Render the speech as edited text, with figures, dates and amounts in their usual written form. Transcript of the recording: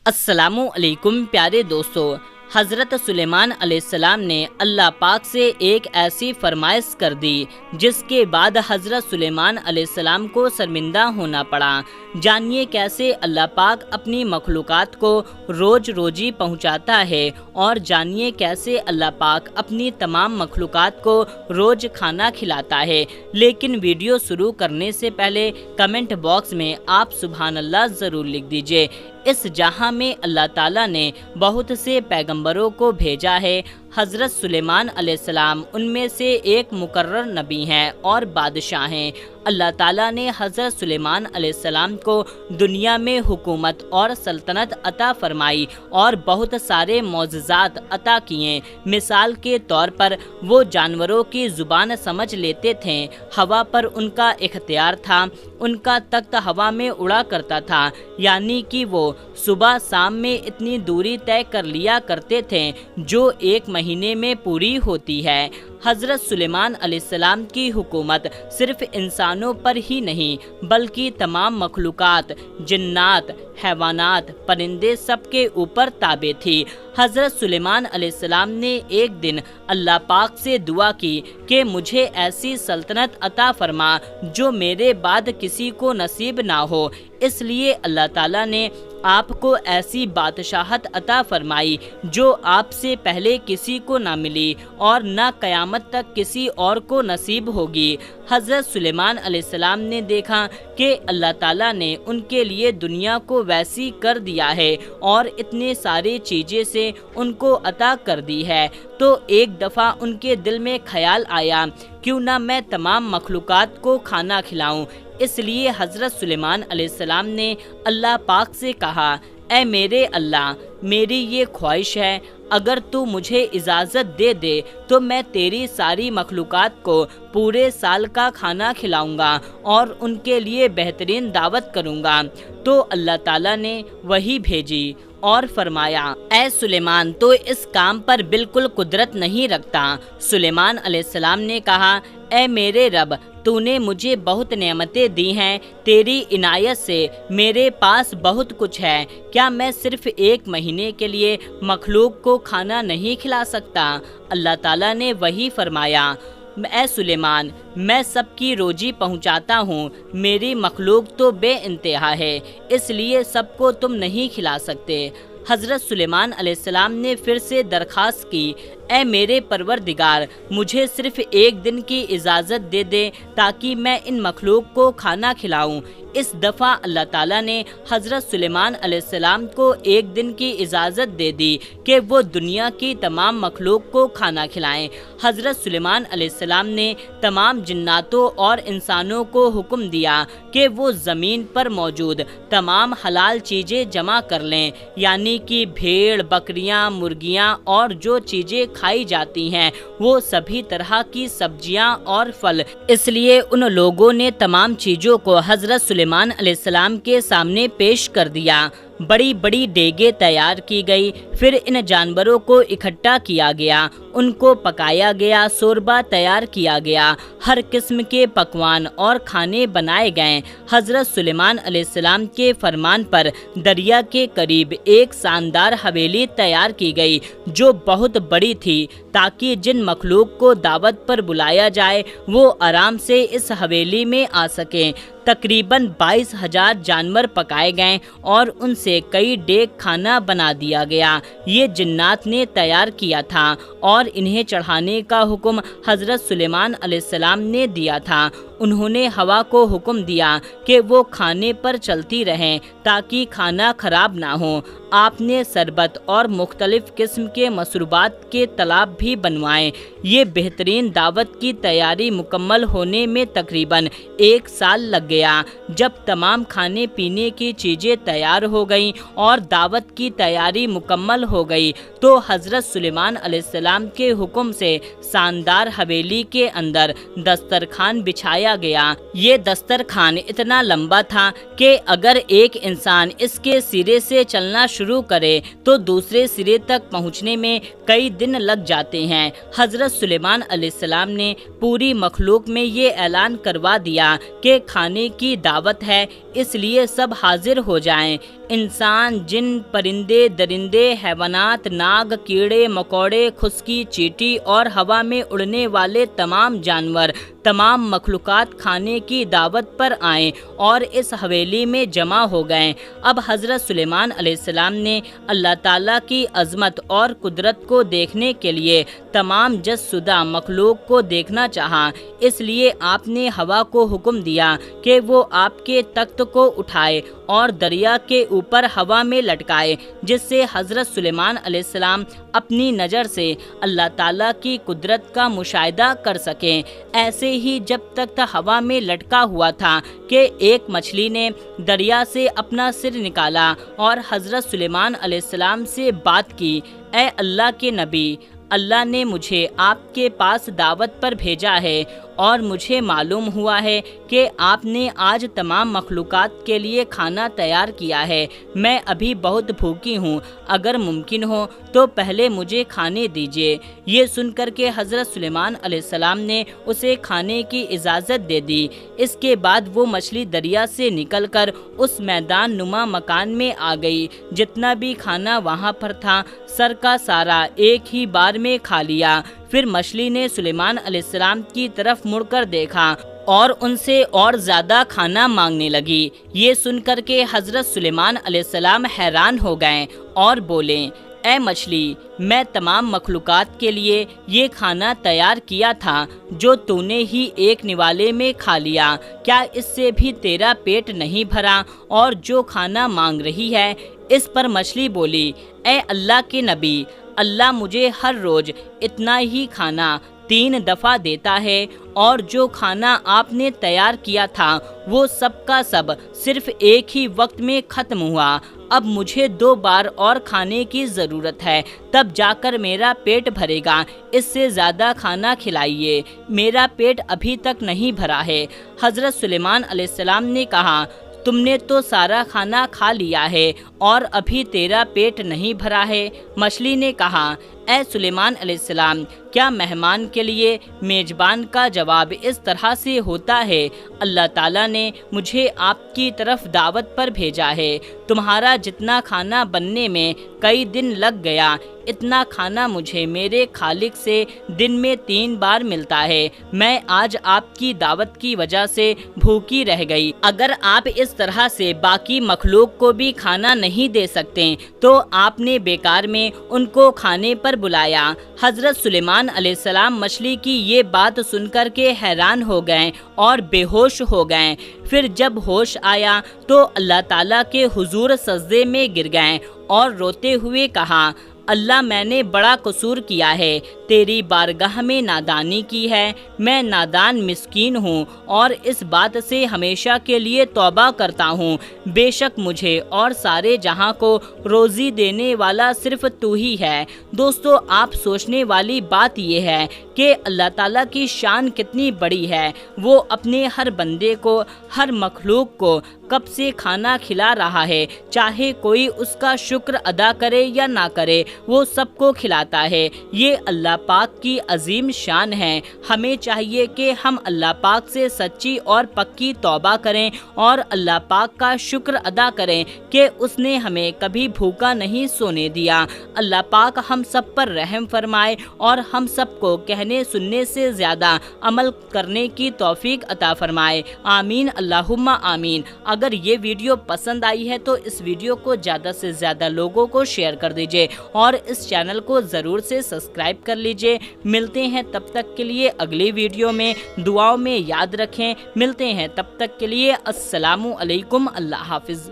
अस्सलामु अलैकुम प्यारे दोस्तों। हज़रत सुलेमान अलैहिस्सलाम ने अल्लाह पाक से एक ऐसी फरमाइश कर दी जिसके बाद हज़रत सुलेमान अलैहिस्सलाम को शर्मिंदा होना पड़ा। जानिए कैसे अल्लाह पाक अपनी मखलूक़ात को रोज़ रोज़ी पहुँचाता है और जानिए कैसे अल्लाह पाक अपनी तमाम मखलूक़ात को रोज़ खाना खिलाता है। लेकिन वीडियो शुरू करने से पहले कमेंट बॉक्स में आप सुभान अल्लाह ज़रूर लिख दीजिए। इस जहां में अल्लाह ताला ने बहुत से पैगंबरों को भेजा है। हज़रत सुलेमान अलैहिस्सलाम उनमें से एक मुकर्रर नबी हैं और बादशाह हैं। अल्लाह ताला ने हज़रत सुलेमान अलैहिस्सलाम को दुनिया में हुकूमत और सल्तनत अता फरमाई और बहुत सारे मौजज़ात अता किए। मिसाल के तौर पर वो जानवरों की ज़ुबान समझ लेते थे, हवा पर उनका इख्तियार था, उनका तख्त हवा में उड़ा करता था, यानी कि वो सुबह शाम में इतनी दूरी तय कर लिया करते थे जो एक महीने में पूरी होती है। हज़रत सुलेमान अलैहिस्सलाम की हुकूमत सिर्फ इंसानों पर ही नहीं बल्कि तमाम मखलूक़ात, जिन्नात, हैवानात, परिंदे सबके ऊपर ताबे थी। हज़रत सुलेमान अलैहिस्सलाम ने एक दिन अल्लाह पाक से दुआ की कि मुझे ऐसी सल्तनत अता फरमा जो मेरे बाद किसी को नसीब ना हो। इसलिए अल्लाह ताला ने आपको ऐसी बादशाहत अता फरमाई जो आपसे पहले किसी को ना मिली और ना क़यामत तक किसी और को नसीब होगी। हज़रत सुलेमान अलैहिस्सलाम ने देखा कि अल्लाह ताला ने उनके लिए दुनिया को वैसी कर दिया है और इतने सारी चीज़ें से उनको अता कर दी है, तो एक दफ़ा उनके दिल में ख्याल आया क्यों ना मैं तमाम मखलूक़ात को खाना खिलाऊं। इसलिए हज़रत सुलेमान अलैहिस्सलाम ने अल्लाह पाक से कहा, ऐ मेरे अल्लाह, मेरी ये ख्वाहिश है, अगर तू मुझे इजाज़त दे दे तो मैं तेरी सारी मखलूक़ात को पूरे साल का खाना खिलाऊंगा और उनके लिए बेहतरीन दावत करूंगा। तो अल्लाह ताला ने वही भेजी और फरमाया, ऐ सुलेमान, तो इस काम पर बिल्कुल कुदरत नहीं रखता। सुलेमान अलैहिस्सलाम ने कहा, ऐ मेरे रब, तूने मुझे बहुत नेमतें दी हैं, तेरी इनायत से मेरे पास बहुत कुछ है, क्या मैं सिर्फ एक महीने के लिए मखलूक को खाना नहीं खिला सकता? अल्लाह ताला ने वही फरमाया, ऐ सुलेमान, मैं सबकी रोजी पहुंचाता हूँ, मेरी मखलूक तो बेइंतहा है, इसलिए सबको तुम नहीं खिला सकते। हज़रत सुलेमान अलैहिस्सलाम ने फिर से दरख्वास्त की, ऐ मेरे परवरदिगार, मुझे सिर्फ एक दिन की इजाज़त दे दे ताकि मैं इन मखलूक को खाना खिलाऊं। इस दफ़ा अल्लाह ताला ने हज़रत सुलेमान अलैहिस्सलाम को एक दिन की इजाज़त दे दी कि वो दुनिया की तमाम मखलूक को खाना खिलाएं। हज़रत सुलेमान अलैहिस्सलाम ने तमाम जिन्नातों और इंसानों को हुक्म दिया कि वो ज़मीन पर मौजूद तमाम हलाल चीज़ें जमा कर लें, यानी कि भेड़, बकरियां, मुर्गियां और जो चीज़ें खाई जाती हैं वो सभी तरह की सब्जियां और फल। इसलिए उन लोगों ने तमाम चीज़ों को हज़रत सुलेमान अलैहिस्सलाम के सामने पेश कर दिया। बड़ी बड़ी डेगे तैयार की गई, फिर इन जानवरों को इकट्ठा किया गया, उनको पकाया गया, शोरबा तैयार किया गया, हर किस्म के पकवान और खाने बनाए गए। हज़रत सुलेमान अलैहिस्सलाम के फरमान पर दरिया के करीब एक शानदार हवेली तैयार की गई जो बहुत बड़ी थी ताकि जिन मखलूक को दावत पर बुलाया जाए वो आराम से इस हवेली में आ सकें। तकरीबन 22,000 जानवर पकाए गए और उनसे कई डेग खाना बना दिया गया। ये जिन्नात ने तैयार किया था और इन्हें चढ़ाने का हुक्म हज़रत सुलेमान अलैहिस्सलाम ने दिया था। उन्होंने हवा को हुक्म दिया कि वो खाने पर चलती रहें ताकि खाना खराब ना हो। आपने शरबत और मुख्तलिफ़ किस्म के मशरूबात के तालाब भी बनवाए। ये बेहतरीन दावत की तैयारी मुकम्मल होने में तकरीबन 1 साल लग गया। जब तमाम खाने पीने की चीज़ें तैयार हो गईं और दावत की तैयारी मुकम्मल हो गई तो हज़रत सुलेमान अलैहिस्सलाम के हुक्म से शानदार हवेली के अंदर दस्तरखान बिछाया गया। ये दस्तरखान इतना लंबा था कि अगर एक इंसान इसके सिरे से चलना शुरू करे तो दूसरे सिरे तक पहुंचने में कई दिन लग जाते हैं। हज़रत सुलेमान अलैहिस्सलाम ने पूरी मखलूक में ये ऐलान करवा दिया कि खाने की दावत है, اس لیے سب حاضر ہو جائیں۔ انسان، جن، پرندے، درندے، حیوانات، ناگ، کیڑے مکوڑے، خشکی، چیٹی اور ہوا میں اڑنے والے تمام جانور، تمام مخلوقات کھانے کی دعوت پر آئیں اور اس حویلی میں جمع ہو گئے۔ اب حضرت سلیمان علیہ السلام نے اللہ تعالیٰ کی عظمت اور قدرت کو دیکھنے کے لیے تمام جسدشدہ مخلوق کو دیکھنا چاہا، اس لیے آپ نے ہوا کو حکم دیا کہ وہ آپ کے تخت کو اٹھائے اور دریا کے اوپر ہوا میں لٹکائے، جس سے حضرت سلیمان علیہ السلام اپنی نظر سے اللہ تعالیٰ کی قدرت کا مشاہدہ کر سکیں۔ ایسے ہی جب تخت ہوا میں لٹکا ہوا تھا کہ ایک مچھلی نے دریا سے اپنا سر نکالا اور حضرت سلیمان علیہ السلام سے بات کی: اے اللہ کے نبی، اللہ نے مجھے آپ کے پاس دعوت پر بھیجا ہے اور مجھے معلوم ہوا ہے کہ آپ نے آج تمام مخلوقات کے لیے کھانا تیار کیا ہے۔ میں ابھی بہت بھوکی ہوں، اگر ممکن ہو تو پہلے مجھے کھانے دیجیے۔ یہ سن کر کے حضرت سلیمان علیہ السلام نے اسے کھانے کی اجازت دے دی۔ اس کے بعد وہ مچھلی دریا سے نکل کر اس میدان نما مکان میں آ گئی۔ جتنا بھی کھانا وہاں پر تھا سر کا سارا ایک ہی بار میں کھا لیا۔ پھر مچھلی نے سلیمان علیہ السلام کی طرف مڑ کر دیکھا اور ان سے اور زیادہ کھانا مانگنے لگی۔ یہ سن کر کے حضرت سلیمان علیہ السلام حیران ہو گئے اور بولے: اے مچھلی، میں تمام مخلوقات کے لیے یہ کھانا تیار کیا تھا جو تو نے ہی ایک نوالے میں کھا لیا، کیا اس سے بھی تیرا پیٹ نہیں بھرا اور جو کھانا مانگ رہی ہے؟ اس پر مچھلی بولی: اے اللہ کے نبی، اللہ مجھے ہر روز اتنا ہی کھانا 3 دفعہ دیتا ہے اور جو کھانا آپ نے تیار کیا تھا وہ سب کا سب صرف ایک ہی وقت میں ختم ہوا۔ اب مجھے 2 بار اور کھانے کی ضرورت ہے، تب جا کر میرا پیٹ بھرے گا۔ اس سے زیادہ کھانا کھلائیے، میرا پیٹ ابھی تک نہیں بھرا ہے۔ حضرت سلیمان علیہ السلام نے کہا: تم نے تو سارا کھانا کھا لیا ہے اور ابھی تیرا پیٹ نہیں بھرا ہے۔ مچھلی نے کہا: اے سلیمان علیہ السلام، کیا مہمان کے لیے میزبان کا جواب اس طرح سے ہوتا ہے؟ اللہ تعالیٰ نے مجھے آپ کی طرف دعوت پر بھیجا ہے۔ تمہارا جتنا کھانا بننے میں کئی دن لگ گیا، اتنا کھانا مجھے میرے خالق سے دن میں 3 بار ملتا ہے۔ میں آج آپ کی دعوت کی وجہ سے بھوکی رہ گئی۔ اگر آپ اس طرح سے باقی مخلوق کو بھی کھانا نہیں دے سکتے تو آپ نے بیکار میں ان کو کھانے پر بلایا۔ حضرت سلیمان علیہ السلام مچھلی کی یہ بات سن کر کے حیران ہو گئے اور بے ہوش ہو گئے۔ پھر جب ہوش آیا تو اللہ تعالیٰ کے حضور سجدے میں گر گئے اور روتے ہوئے کہا: اللہ، میں نے بڑا قصور کیا ہے، تیری بارگاہ میں نادانی کی ہے۔ میں نادان مسکین ہوں اور اس بات سے ہمیشہ کے لیے توبہ کرتا ہوں۔ بے شک مجھے اور سارے جہاں کو روزی دینے والا صرف تو ہی ہے۔ دوستو، آپ سوچنے والی بات یہ ہے کہ اللہ تعالیٰ کی شان کتنی بڑی ہے۔ وہ اپنے ہر بندے کو، ہر مخلوق کو کب سے کھانا کھلا رہا ہے، چاہے کوئی اس کا شکر ادا کرے یا نہ کرے، وہ سب کو کھلاتا ہے۔ یہ اللہ پاک کی عظیم شان ہے۔ ہمیں چاہیے کہ ہم اللہ پاک سے سچی اور پکی توبہ کریں اور اللہ پاک کا شکر ادا کریں کہ اس نے ہمیں کبھی بھوکا نہیں سونے دیا۔ اللہ پاک ہم سب پر رحم فرمائے اور ہم سب کو کہنے سننے سے زیادہ عمل کرنے کی توفیق عطا فرمائے۔ آمین، اللہم آمین۔ اگر یہ ویڈیو پسند آئی ہے تو اس ویڈیو کو زیادہ سے زیادہ لوگوں کو شیئر کر دیجئے اور اس چینل کو ضرور سے سبسکرائب کر لیجئے۔ ملتے ہیں تب تک کے لیے اگلی ویڈیو میں، دعاؤں میں یاد رکھیں۔ ملتے ہیں تب تک کے لیے، السلام علیکم، اللہ حافظ۔